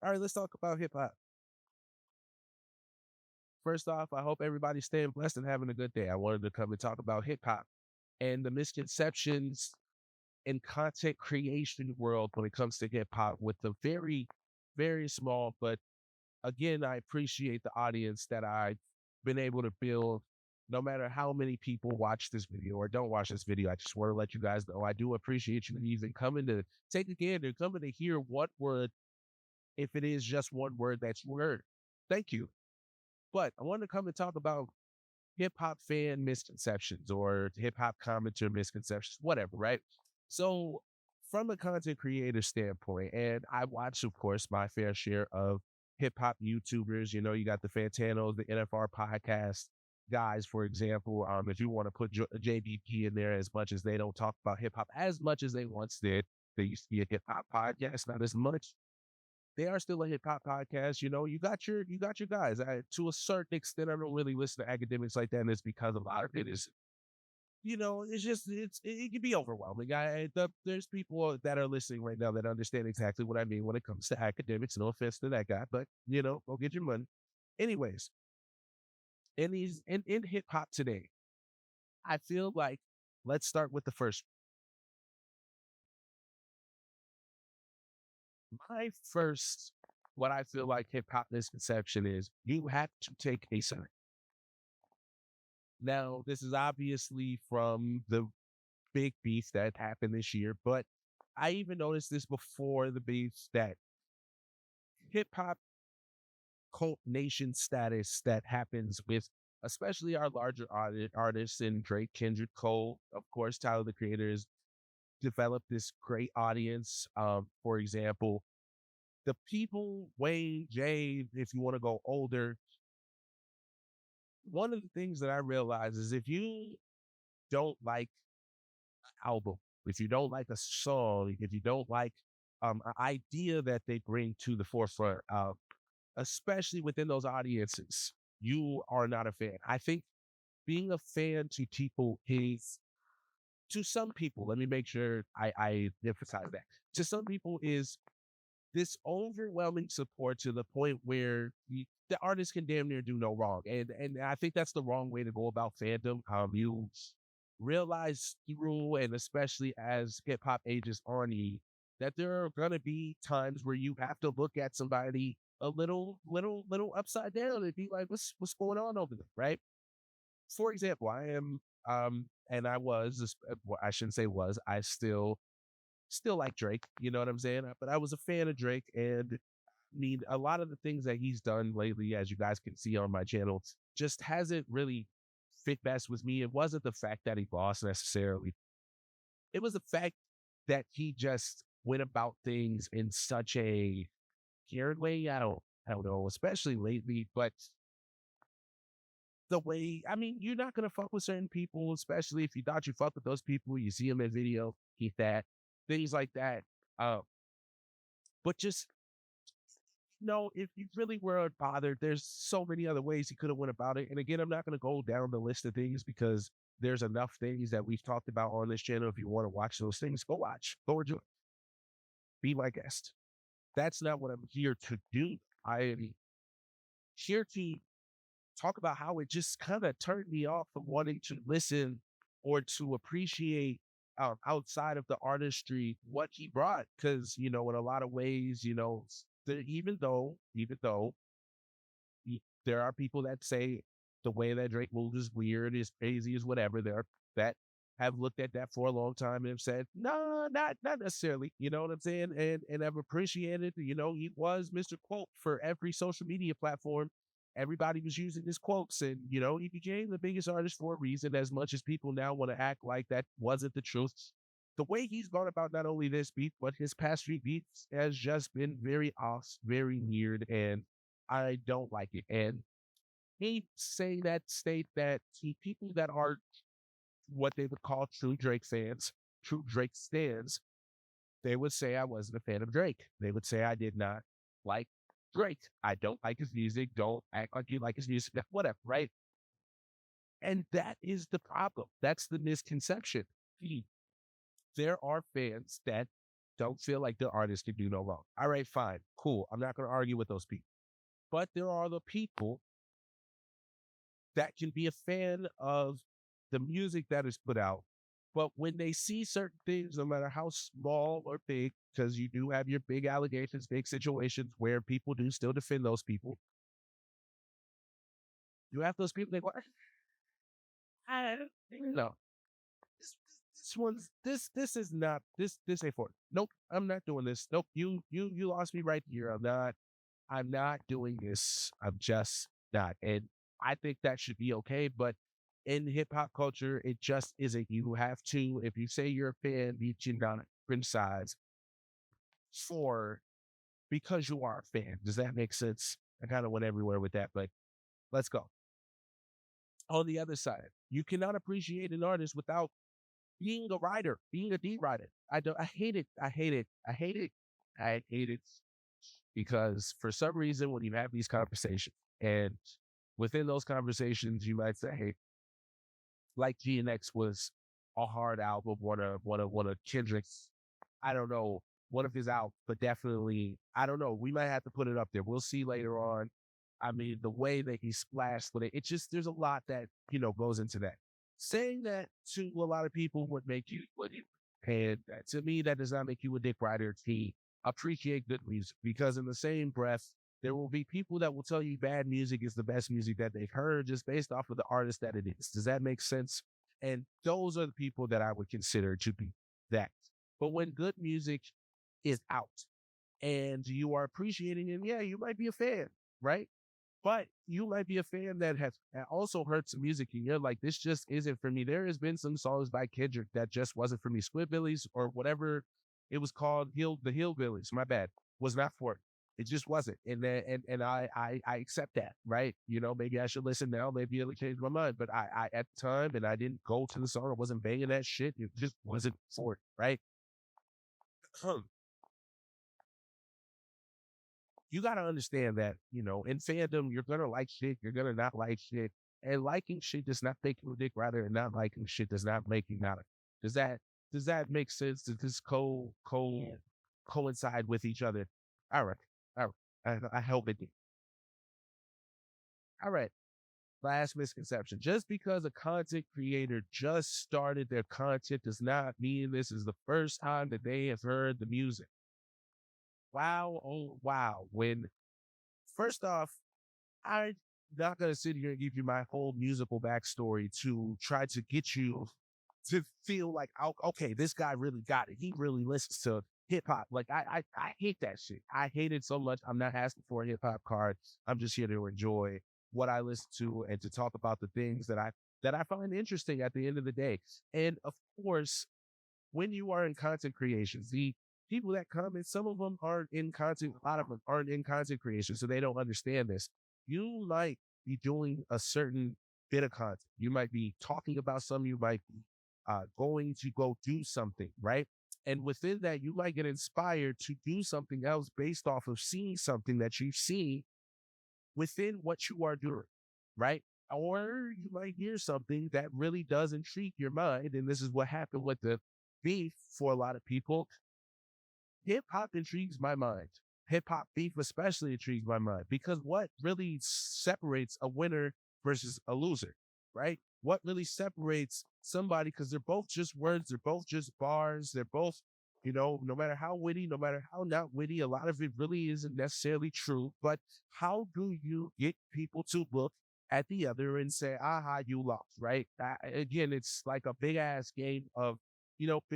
All right, let's talk about hip hop. First off, I hope everybody's staying blessed and having a good day. I wanted to come and talk about hip hop and the misconceptions in content creation world when it comes to hip hop with the very, very small, but again, I appreciate the audience that I've been able to build. No matter how many people watch this video or don't watch this video, I just want to let you guys know I do appreciate you even coming to take a gander, coming to hear what word, if it is just one word that's word. Thank you. But I wanted to come and talk about hip hop fan misconceptions or hip hop commenter misconceptions, whatever, right? So, from a content creator standpoint, and I watch, of course, my fair share of hip hop YouTubers. You know, you got the Fantanos, the NFR podcast guys, for example. If you want to put JBP in there, as much as they don't talk about hip hop as much as they once did, they used to be a hip hop podcast, not as much. They are still a hip hop podcast. You know, you got your guys. To a certain extent, I don't really listen to academics like that, and it's because a lot of it is, it's just it can be overwhelming. There's people that are listening right now that understand exactly what I mean when it comes to academics. No offense to that guy, but go get your money. Anyways, in hip hop today, I feel like let's start with the first. My first, what I feel like hip hop misconception is you have to take a side. Now, this is obviously from the big beef that happened this year, but I even noticed this before the beefs that hip hop cult nation status that happens with especially our larger artists and Drake, Kendrick Cole, of course, Tyler the Creator has developed this great audience. For example, the people, Wayne, Jay, if you want to go older, one of the things that I realize is if you don't like album, if you don't like a song, if you don't like an idea that they bring to the forefront, especially within those audiences, you are not a fan. I think being a fan to people is, to some people, let me make sure I emphasize that. To some people is this overwhelming support to the point where the artist can damn near do no wrong. And I think that's the wrong way to go about fandom. You realize through and especially as hip hop ages on you that there are gonna be times where you have to look at somebody a little upside down and be like, what's going on over there, right? For example, I am and I was well, I shouldn't say was, I still like Drake, you know what I'm saying? But I was a fan of Drake and I mean a lot of the things that he's done lately, as you guys can see on my channel, just hasn't really fit best with me. It wasn't the fact that he lost necessarily. It was the fact that he just went about things in such a weird way. I don't know, especially lately, but the way, I mean, you're not gonna fuck with certain people, especially if you thought you fuck with those people, you see them in video, keep that, things like that. Uh, but just no, if you really were bothered, there's so many other ways he could have went about it. And again, I'm not gonna go down the list of things because there's enough things that we've talked about on this channel. If you want to watch those things, go watch, go enjoy, be my guest. That's not what I'm here to do. I am here to talk about how it just kind of turned me off from wanting to listen or to appreciate outside of the artistry what he brought. Because in a lot of ways, even though there are people that say the way that Drake moves is weird, is crazy, is whatever. There are that have looked at that for a long time and have said, no, not necessarily. You know what I'm saying? And I've appreciated, he was Mr. Quote for every social media platform. Everybody was using his quotes, and he became the biggest artist for a reason. As much as people now want to act like that wasn't the truth, the way he's gone about not only this beat but his past three beats has just been very off, very weird, and I don't like it. And he say that state that people that are what they would call true Drake fans, true Drake stands, they would say I wasn't a fan of Drake. They would say I did not like Drake. I don't like his music. Don't act like you like his music. Whatever, right? And that is the problem. That's the misconception. There are fans that don't feel like the artist can do no wrong. All right, fine, cool. I'm not going to argue with those people. But there are the people that can be a fan of the music that is put out. But when they see certain things, no matter how small or big, because you do have your big allegations, big situations where people do still defend those people, you have those people that go, I don't know. This is not this ain't for it. Nope, I'm not doing this. Nope, you lost me right here. I'm not doing this. I'm just not. And I think that should be okay. But in hip hop culture, it just isn't. You have to, if you say you're a fan, you should not criticize for because you are a fan. Does that make sense? I kind of went everywhere with that, but let's go. On the other side, you cannot appreciate an artist without being a writer, being a D writer. I hate it. I hate it. I hate it. I hate it because for some reason, when you have these conversations and within those conversations, you might say, hey, like GNX was a hard album, one of Kendrick's, I don't know, one of his out, but definitely, I don't know. We might have to put it up there. We'll see later on. I mean, the way that he splashed with it, it just there's a lot that, goes into that. Saying that to a lot of people would make you would and to me that does not make you a dick rider to appreciate good music because in the same breath there will be people that will tell you bad music is the best music that they've heard just based off of the artist that it is. Does that make sense? And those are the people that I would consider to be that. But when good music is out and you are appreciating it, yeah, you might be a fan, right? But you might be a fan that also heard some music and you're like, this just isn't for me. There has been some songs by Kendrick that just wasn't for me. Squidbillies or whatever it was called, the Hillbillies, my bad, was not for it. It just wasn't. And I accept that, right? Maybe I should listen now. Maybe it'll change my mind. But I at the time and I didn't go to the song. I wasn't banging that shit. It just wasn't for it, right? You got to understand that, in fandom, you're going to like shit, you're going to not like shit. And liking shit does not make you a dick rider, and not liking shit does not make you not. Does that does that make sense? Does this coincide with each other? All right. All right. I hope it did. All right. Last misconception. Just because a content creator just started their content does not mean this is the first time that they have heard the music. Wow. Oh, wow. When, first off, I'm not going to sit here and give you my whole musical backstory to try to get you to feel like, okay, this guy really got it. He really listens to hip hop. Like I hate that shit. I hate it so much. I'm not asking for a hip hop card. I'm just here to enjoy what I listen to and to talk about the things that I find interesting at the end of the day. And of course, when you are in content creation, the people that come and some of them aren't in content, a lot of them aren't in content creation, so they don't understand this. You might be doing a certain bit of content. You might be talking about something, you might be going to go do something, right? And within that, you might get inspired to do something else based off of seeing something that you've seen within what you are doing, right? Or you might hear something that really does intrigue your mind. And this is what happened with the beef for a lot of people. Hip hop intrigues my mind. Hip hop beef especially intrigues my mind because what really separates a winner versus a loser, right? What really separates somebody, because they're both just words, they're both just bars, they're both, no matter how witty, no matter how not witty, a lot of it really isn't necessarily true. But how do you get people to look at the other and say, aha, you lost, right? Again, it's like a big ass game of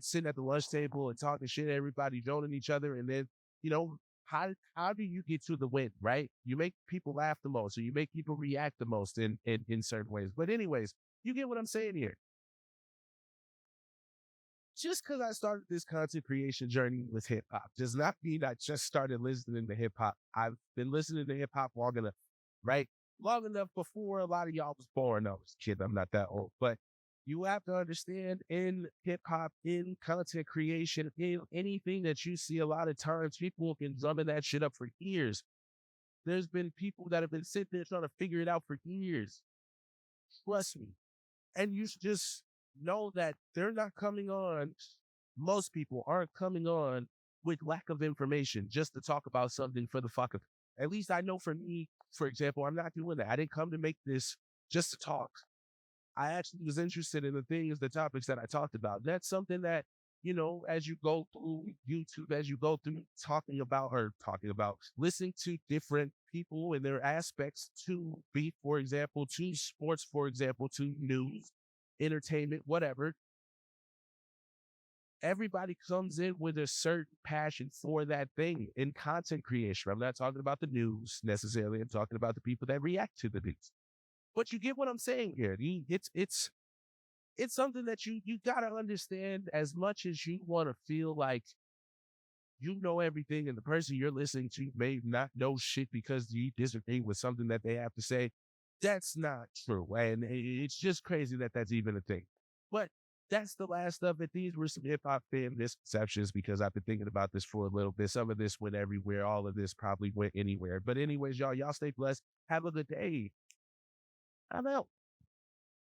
sitting at the lunch table and talking shit, everybody joining each other, and then, you know, how do you get to the win, right? You make people laugh the most, or you make people react the most in certain ways. But anyways, you get what I'm saying here. Just because I started this content creation journey with hip hop does not mean I just started listening to hip hop. I've been listening to hip hop long enough, right? Long enough before a lot of y'all was born. No, kid, I'm not that old, but you have to understand in hip hop, in content creation, in anything that you see, a lot of times people can drumming that shit up for years. There's been people that have been sitting there trying to figure it out for years. Trust me. And you should just know that they're not coming on. Most people aren't coming on with lack of information just to talk about something for the fuck of it. At least I know for me, for example, I'm not doing that. I didn't come to make this just to talk. I actually was interested in the things, the topics that I talked about. That's something that, as you go through YouTube, as you go through talking about, listening to different people and their aspects to be, for example, to sports, for example, to news, entertainment, whatever. Everybody comes in with a certain passion for that thing in content creation. I'm not talking about the news necessarily. I'm talking about the people that react to the news. But you get what I'm saying here. It's something that you gotta understand. As much as you want to feel like you know everything and the person you're listening to may not know shit because you disagree with something that they have to say, that's not true. And it's just crazy that that's even a thing. But that's the last of it. These were some hip hop fan misconceptions because I've been thinking about this for a little bit. Some of this went everywhere. All of this probably went anywhere. But anyways, y'all stay blessed. Have a good day. I'm out.